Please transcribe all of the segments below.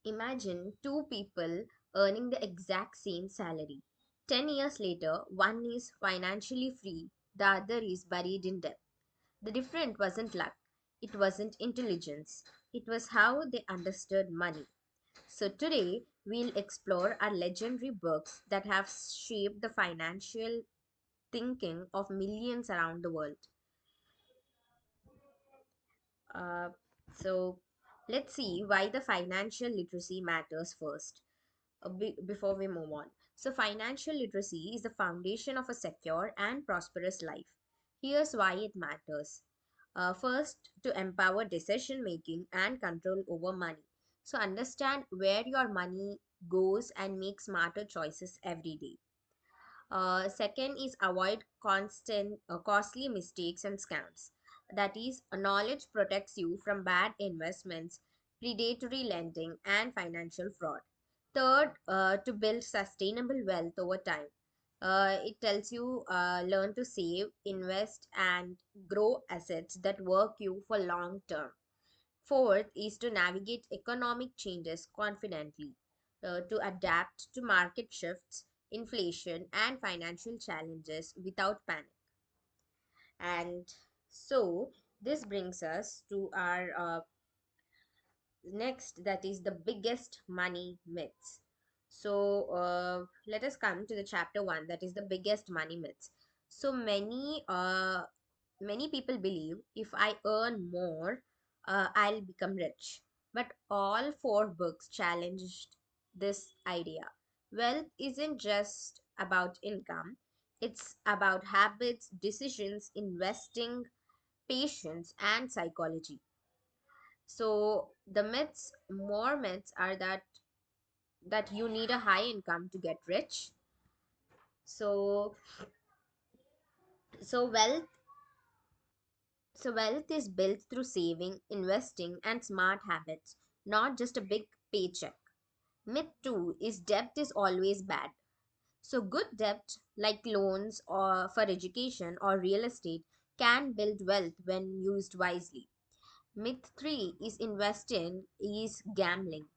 Imagine two people earning the exact same salary. 10 years later, one is financially free, the other is buried in debt. The difference wasn't luck, it wasn't intelligence, it was how they understood money. So, today we'll explore our legendary books that have shaped the financial thinking of millions around the world. Uh, so, let's see why the financial literacy matters first. Before we move on. So, financial literacy is the foundation of a secure and prosperous life. Here's why it matters. First, to empower decision making and control over money. So, understand where your money goes and make smarter choices every day. Second is avoid costly mistakes and scams. That is, knowledge protects you from bad investments, predatory lending, and financial fraud. Third, to build sustainable wealth over time. It tells you learn to save, invest, and grow assets that work you for long term. Fourth is to navigate economic changes confidently, to adapt to market shifts, inflation, and financial challenges without panic. And so, this brings us to our next, that is the biggest money myths. So, let us come to the chapter one, that is the biggest money myths. So, many people believe if I earn more, I'll become rich. But all four books challenged this idea. Wealth isn't just about income, it's about habits, decisions, investing, patience, and psychology. So the more myths are that you need a high income to get rich. So so wealth So, wealth is built through saving, investing, and smart habits, not just a big paycheck. Myth 2 is debt is always bad. So, good debt, like loans or for education or real estate, can build wealth when used wisely. Myth 3 is investing is gambling.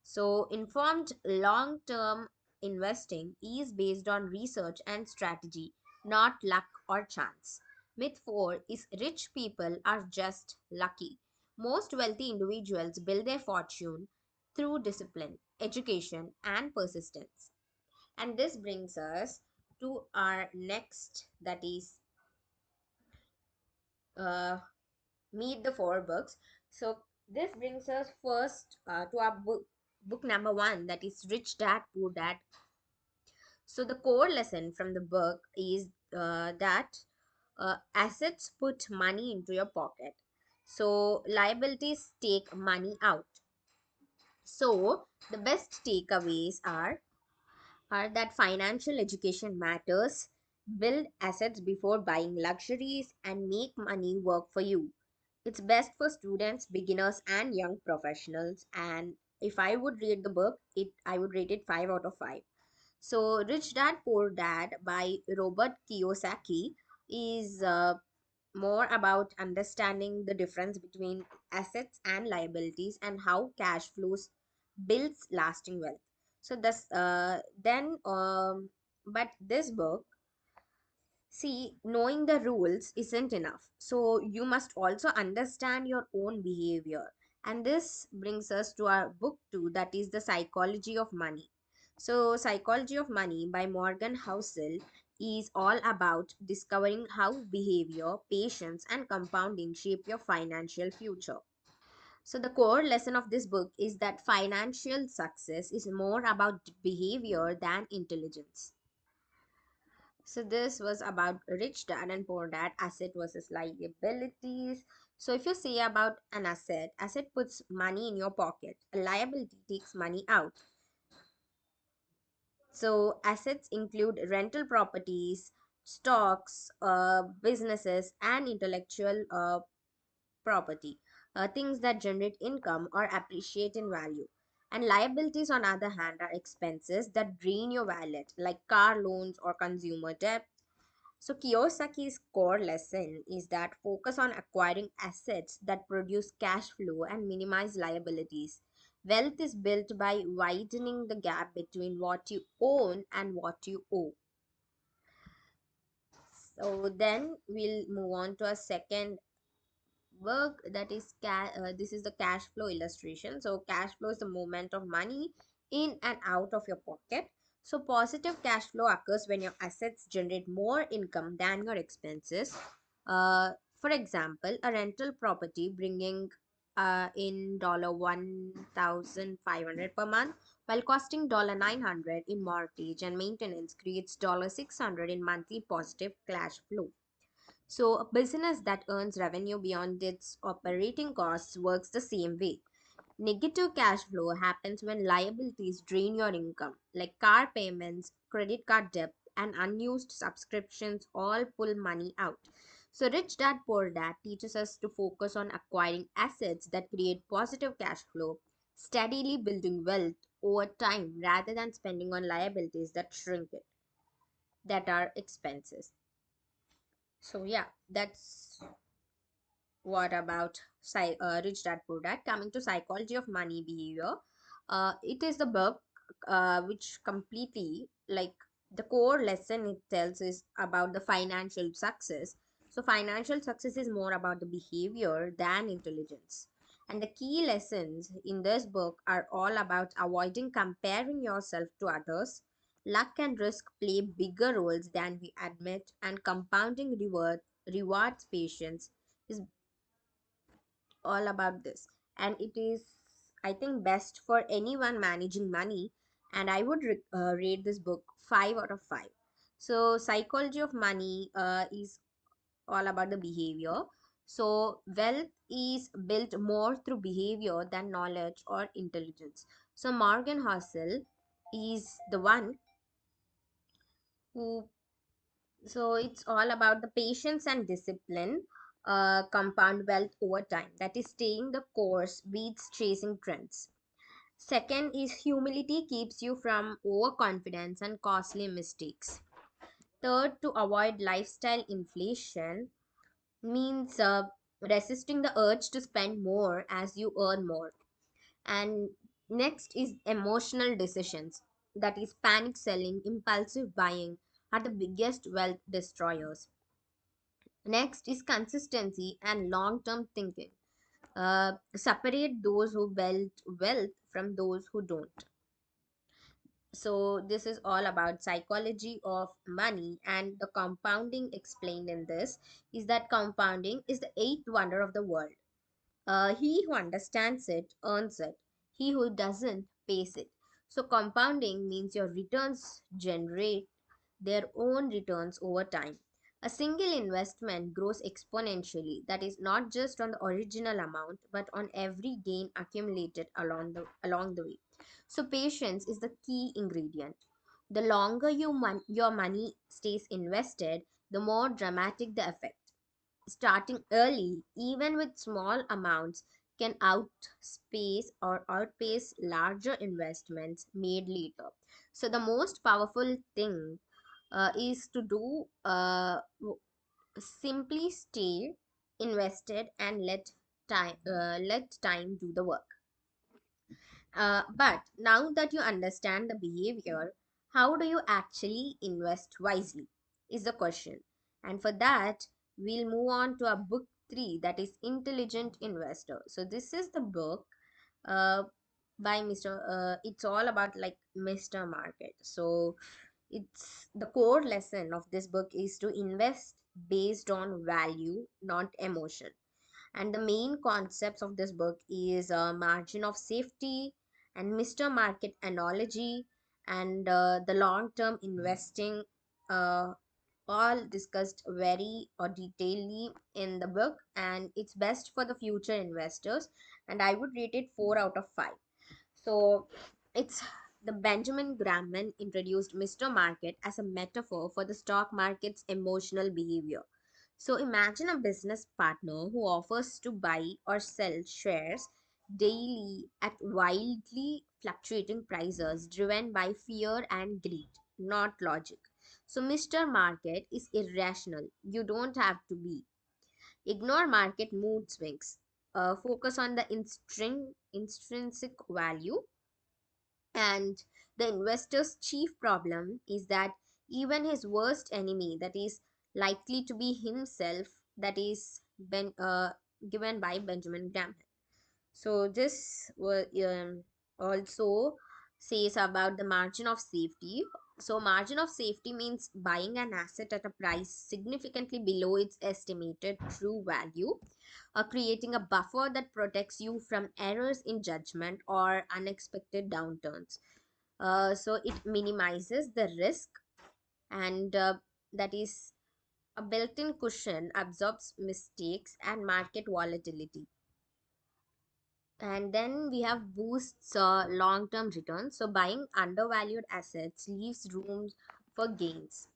So, informed long term investing is based on research and strategy, not luck or chance. Myth 4 is rich people are just lucky. Most wealthy individuals build their fortune through discipline, education, and persistence. And this brings us to our next, that is uh, Meet the Four Books. So, this brings us first to our book number one, that is Rich Dad Poor Dad. So the core lesson from the book is that assets put money into your pocket. So liabilities take money out. So the best takeaways are that financial education matters. Build assets before buying luxuries and make money work for you. It's best for students, beginners, and young professionals. And if I would rate the book, I would rate it 5 out of 5. So, Rich Dad Poor Dad by Robert Kiyosaki is more about understanding the difference between assets and liabilities and how cash flows builds lasting wealth. So, but this book, see, knowing the rules isn't enough. So, you must also understand your own behavior. And this brings us to our book two, that is The Psychology of Money. So, Psychology of Money by Morgan Housel is all about discovering how behavior, patience, and compounding shape your financial future. So, the core lesson of this book is that financial success is more about behavior than intelligence. So this was about rich dad and poor dad, asset versus liabilities. So if you say about an asset puts money in your pocket, a liability takes money out. So assets include rental properties, stocks, businesses, and intellectual property, things that generate income or appreciate in value. And liabilities, on other hand, are expenses that drain your wallet, like car loans or consumer debt. So, Kiyosaki's core lesson is that focus on acquiring assets that produce cash flow and minimize liabilities. Wealth is built by widening the gap between what you own and what you owe. So then we'll move on to a second work, that is this is the cash flow illustration. So cash flow is the movement of money in and out of your pocket. So positive cash flow occurs when your assets generate more income than your expenses. uh, for example, a rental property bringing in $1,500 per month while costing $900 in mortgage and maintenance creates $600 in monthly positive cash flow. So, a business that earns revenue beyond its operating costs works the same way. Negative cash flow happens when liabilities drain your income, like car payments, credit card debt, and unused subscriptions all pull money out. So, Rich Dad Poor Dad teaches us to focus on acquiring assets that create positive cash flow, steadily building wealth over time rather than spending on liabilities that shrink it, that are expenses. So, yeah, that's what about Rich Dad Poor Dad? Coming to Psychology of Money Behavior, it is the book which completely, like, the core lesson it tells is about the financial success. So financial success is more about the behavior than intelligence. And the key lessons in this book are all about avoiding comparing yourself to others. Luck and risk play bigger roles than we admit, and compounding rewards patience is all about this. And it is, I think, best for anyone managing money. And I would rate this book 5 out of 5. So Psychology of Money is all about the behavior. So wealth is built more through behavior than knowledge or intelligence. So Morgan Housel is the one who, so it's all about the patience and discipline compound wealth over time. That is, staying the course beats chasing trends. Second is humility keeps you from overconfidence and costly mistakes. Third, to avoid lifestyle inflation means resisting the urge to spend more as you earn more. And next is emotional decisions. That is, panic selling, impulsive buying are the biggest wealth destroyers. Next is consistency and long term thinking. Separate those who build wealth from those who don't. So, this is all about psychology of money, and the compounding explained in this is that compounding is the eighth wonder of the world. He who understands it earns it, he who doesn't pays it. So, compounding means your returns generate their own returns over time. A single investment grows exponentially, that is, not just on the original amount, but on every gain accumulated along the way. So, patience is the key ingredient. The longer your money stays invested, the more dramatic the effect. Starting early, even with small amounts, can outpace larger investments made later. So the most powerful thing is to do simply stay invested and let time do the work. But now that you understand the behavior, how do you actually invest wisely? Is the question. And for that, we'll move on to our book three, that is Intelligent Investor. So, this is the book uh, by Mr. It's all about like Mr. Market. So, it's the core lesson of this book is to invest based on value, not emotion. And the main concepts of this book is margin of safety and Mr. Market analogy and the long term investing, uh, all discussed very detailedly in the book, and it's best for the future investors, and I would rate it 4 out of 5. So it's the Benjamin Graham introduced Mr. Market as a metaphor for the stock market's emotional behavior. So imagine a business partner who offers to buy or sell shares daily at wildly fluctuating prices driven by fear and greed, not logic. So Mr. Market is irrational. You don't have to be. Ignore market mood swings. focus on the intrinsic value, and the investor's chief problem is that even his worst enemy, that is likely to be himself, that is given by Benjamin Graham. So this also says about the margin of safety. So margin of safety means buying an asset at a price significantly below its estimated true value, creating a buffer that protects you from errors in judgment or unexpected downturns. So it minimizes the risk, and that is a built-in cushion absorbs mistakes and market volatility. And then we have boosts long-term returns. So buying undervalued assets leaves room for gains.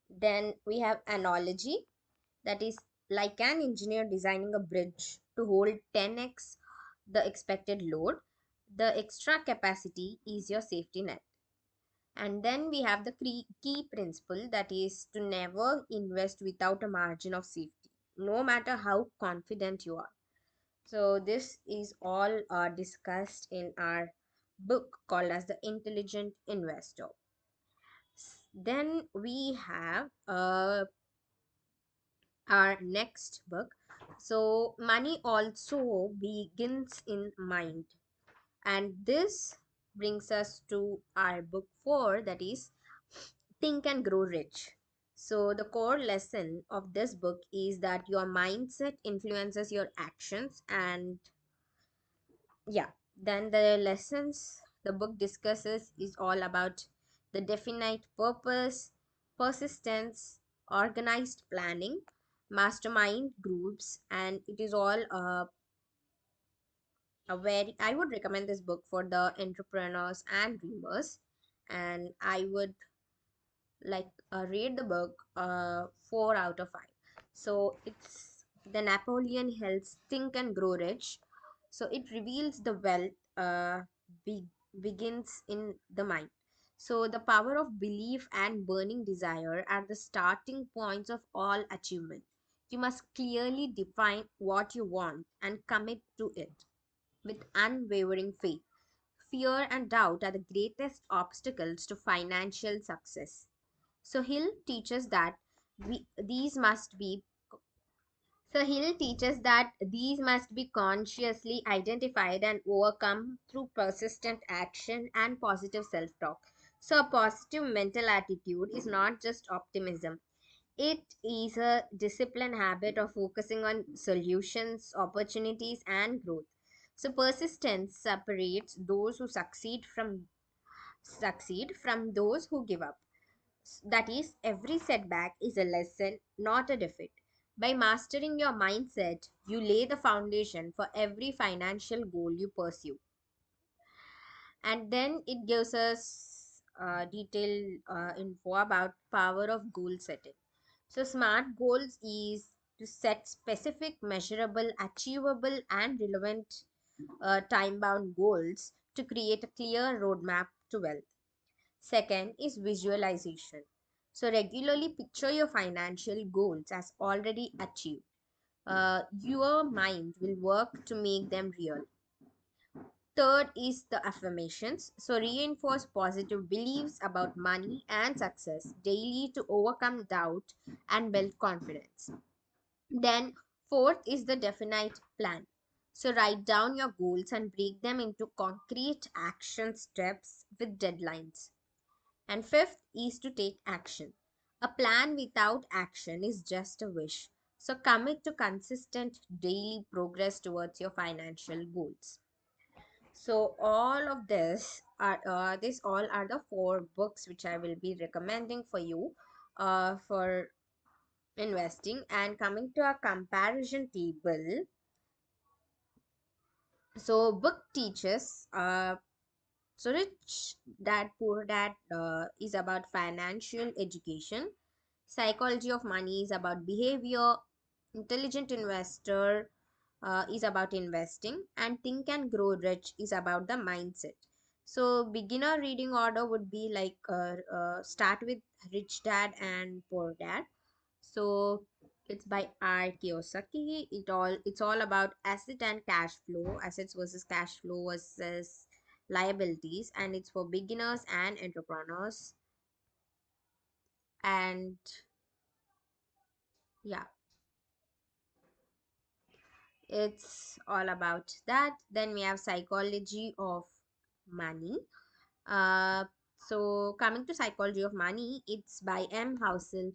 Then we have analogy, that is like an engineer designing a bridge to hold 10x the expected load. The extra capacity is your safety net. And then we have the key principle, that is to never invest without a margin of safety, no matter how confident you are. So this is all discussed in our book called as The Intelligent Investor. Then we have our next book. So money also begins in mind. And this brings us to our book 4, that is Think and Grow Rich. So the core lesson of this book is that your mindset influences your actions. And yeah, then the lessons the book discusses is all about the definite purpose, persistence, organized planning, mastermind groups, and it is all a very, I would recommend this book for the entrepreneurs and dreamers. And I would rate the book 4 out of 5. So it's the Napoleon Hill's Think and Grow Rich. So it reveals the wealth begins in the mind. So the power of belief and burning desire are the starting points of all achievement. You must clearly define what you want and commit to it with unwavering faith. Fear and doubt are the greatest obstacles to financial success. So Hill teaches that these must be Hill teaches that these must be consciously identified and overcome through persistent action and positive self-talk. So a positive mental attitude is not just optimism. It is a disciplined habit of focusing on solutions, opportunities, and growth. So persistence separates those who succeed from those who give up. That is, every setback is a lesson, not a defeat. By mastering your mindset, you lay the foundation for every financial goal you pursue. And then it gives us detailed info about power of goal setting. So smart goals is to set specific, measurable, achievable, and relevant time bound goals to create a clear roadmap to wealth. Second is visualization. So regularly picture your financial goals as already achieved. Your mind will work to make them real. Third is the affirmations. So reinforce positive beliefs about money and success daily to overcome doubt and build confidence. Then fourth is the definite plan. So write down your goals and break them into concrete action steps with deadlines. And fifth is to take action. A plan without action is just a wish. So commit to consistent daily progress towards your financial goals. So all of this all are the 4 books which I will be recommending for you for investing. And coming to a comparison table, so book teaches so Rich Dad Poor Dad is about financial education. Psychology of Money is about behavior. Intelligent Investor is about investing. And Think and Grow Rich is about the mindset. So beginner reading order would be start with Rich Dad and Poor Dad. So It's by R. Kiyosaki. It's all about asset and cash flow, assets versus cash flow versus liabilities, and it's for beginners and entrepreneurs. And yeah, it's all about that. Then we have psychology of money. Uh, so coming to psychology of money, it's by M. Housel,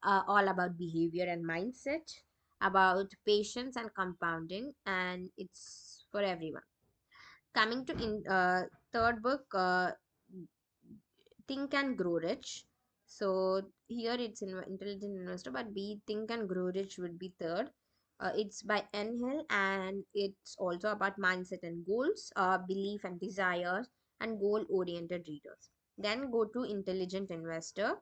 all about behavior and mindset, about patience and compounding, and it's for everyone. Coming to third book, Think and Grow Rich. So here it's in Intelligent Investor, but B Think and Grow Rich would be third. It's by N Hill, and it's also about mindset and goals, belief and desires, and goal oriented readers. Then go to Intelligent Investor,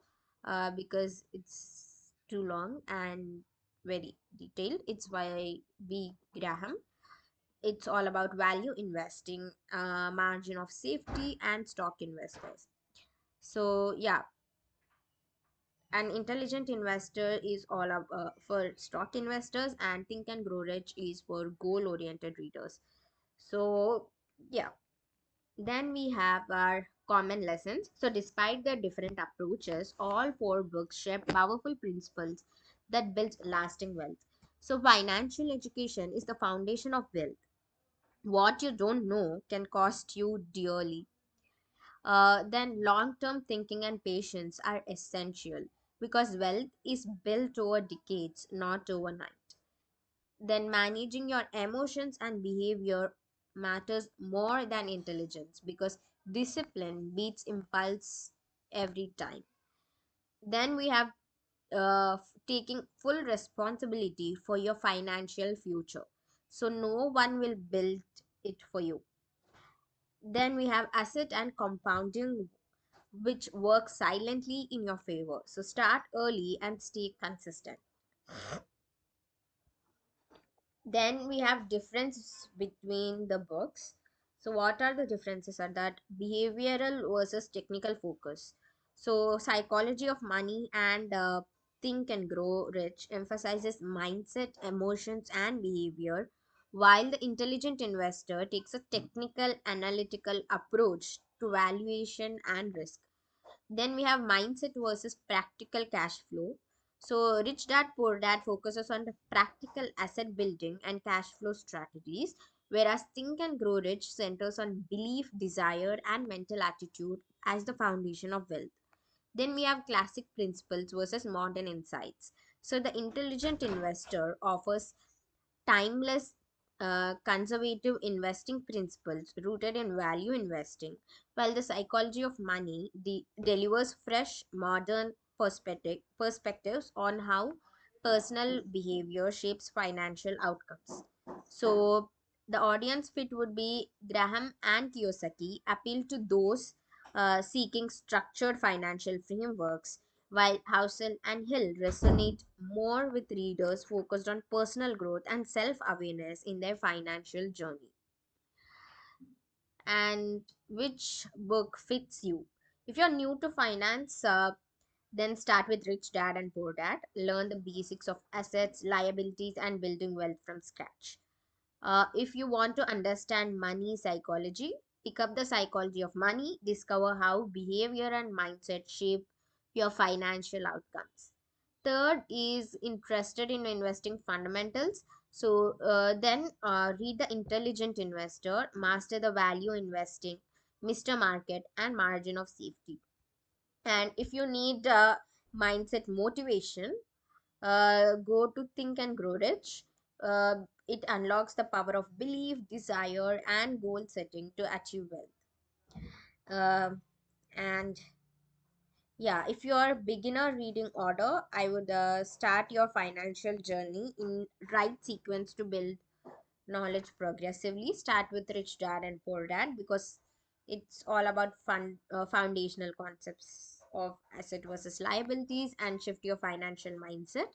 because it's too long and very detailed. It's by B Graham. It's all about value investing, margin of safety, and stock investors. So yeah, an intelligent investor is all for stock investors, and Think and Grow Rich is for goal oriented readers. So yeah, then we have our common lessons. So despite their different approaches, all four books share powerful principles that build lasting wealth. So financial education is the foundation of wealth. What you don't know can cost you dearly. Then long term thinking and patience are essential because wealth is built over decades, not overnight. Then managing your emotions and behavior matters more than intelligence because discipline beats impulse every time. Then we have taking full responsibility for your financial future. So no one will build it for you. Then we have asset and compounding, which work silently in your favor. So start early and stay consistent. Then we have difference between the books. So what are the differences are that behavioral versus technical focus. So psychology of money and Think and Grow Rich emphasizes mindset, emotions, and behavior, while the intelligent investor takes a technical analytical approach to valuation and risk. Then we have mindset versus practical cash flow. So, Rich Dad Poor Dad focuses on the practical asset building and cash flow strategies, whereas Think and Grow Rich centers on belief, desire, and mental attitude as the foundation of wealth. Then we have classic principles versus modern insights. So, the intelligent investor offers timeless, conservative investing principles rooted in value investing, while the psychology of money delivers fresh, modern perspectives on how personal behavior shapes financial outcomes. So, the audience fit would be Graham and Kiyosaki appeal to those seeking structured financial frameworks, while Housel and Hill resonate more with readers focused on personal growth and self awareness in their financial journey. And which book fits you? If you're new to finance, then start with Rich Dad and Poor Dad. Learn the basics of assets, liabilities, and building wealth from scratch. If you want to understand money psychology, pick up the psychology of money, discover how behavior and mindset shape your financial outcomes. Third is interested in investing fundamentals. So then read The Intelligent Investor, master the value investing, Mr. Market, and Margin of Safety. And if you need mindset motivation, go to Think and Grow Rich. It unlocks the power of belief, desire, and goal setting to achieve wealth. And yeah, if you are beginner reading order, I would start your financial journey in right sequence to build knowledge progressively. Start with Rich Dad and Poor Dad because it's all about foundational concepts of asset versus liabilities and shift your financial mindset.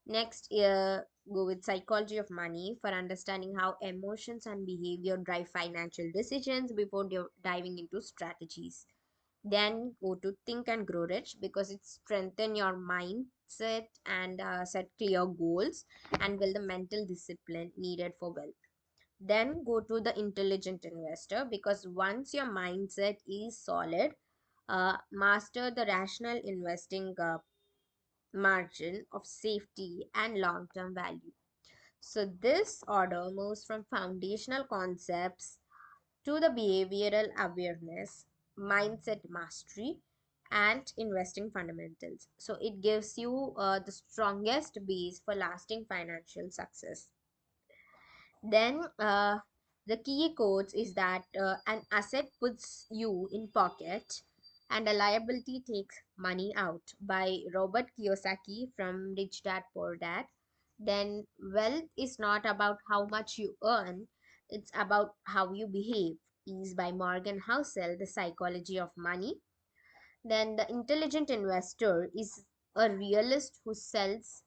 Next, go with Psychology of Money for understanding how emotions and behavior drive financial decisions before diving into strategies. Then go to Think and Grow Rich because it strengthen your mindset and set clear goals and build the mental discipline needed for wealth. Then go to the Intelligent Investor because once your mindset is solid, master the rational investing margin of safety and long-term value. So this order moves from foundational concepts to the behavioral awareness, mindset mastery, and investing fundamentals. So it gives you the strongest base for lasting financial success. Then the key quotes is that an asset puts you in pocket and a liability takes money out by Robert Kiyosaki from Rich Dad Poor Dad. Then wealth is not about how much you earn, it's about how you behave is by Morgan Housel, The Psychology of Money. Then the intelligent investor is a realist who sells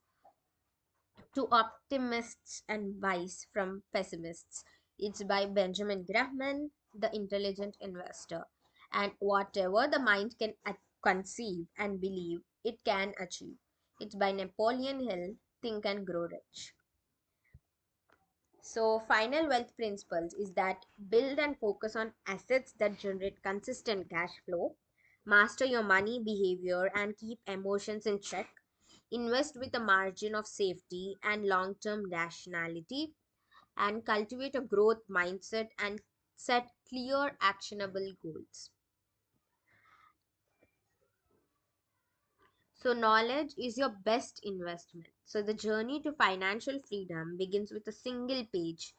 to optimists and buys from pessimists. It's by Benjamin Graham, The Intelligent Investor. And whatever the mind can conceive and believe, it can achieve. It's by Napoleon Hill, Think and Grow Rich. So, final wealth principles is that build and focus on assets that generate consistent cash flow, master your money behavior, and keep emotions in check. Invest with a margin of safety and long term rationality, and cultivate a growth mindset and set clear, actionable goals. So, knowledge is your best investment. So, the journey to financial freedom begins with a single page.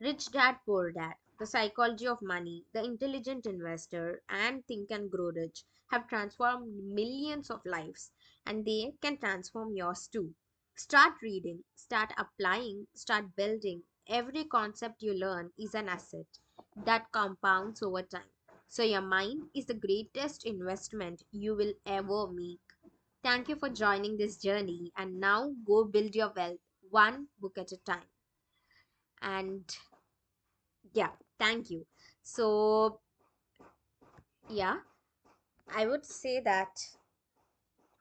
Rich Dad Poor Dad, The Psychology of Money, The Intelligent Investor, and Think and Grow Rich have transformed millions of lives, and they can transform yours too. Start reading, start applying, start building. Every concept you learn is an asset that compounds over time. So, your mind is the greatest investment you will ever make. Thank you for joining this journey, and now go build your wealth one book at a time. And yeah, thank you. So, yeah, I would say that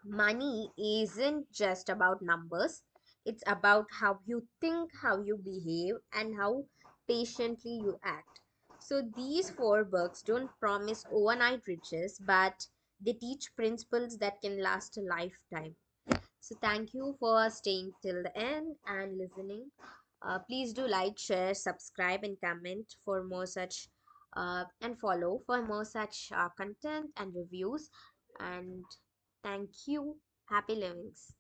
money isn't just about numbers, it's about how you think, how you behave, and how patiently you act. So, these four books don't promise overnight riches, but they teach principles that can last a lifetime. So thank you for staying till the end and listening. Please do like, share, subscribe, and comment for more such and follow for more such content and reviews. And thank you. Happy livings.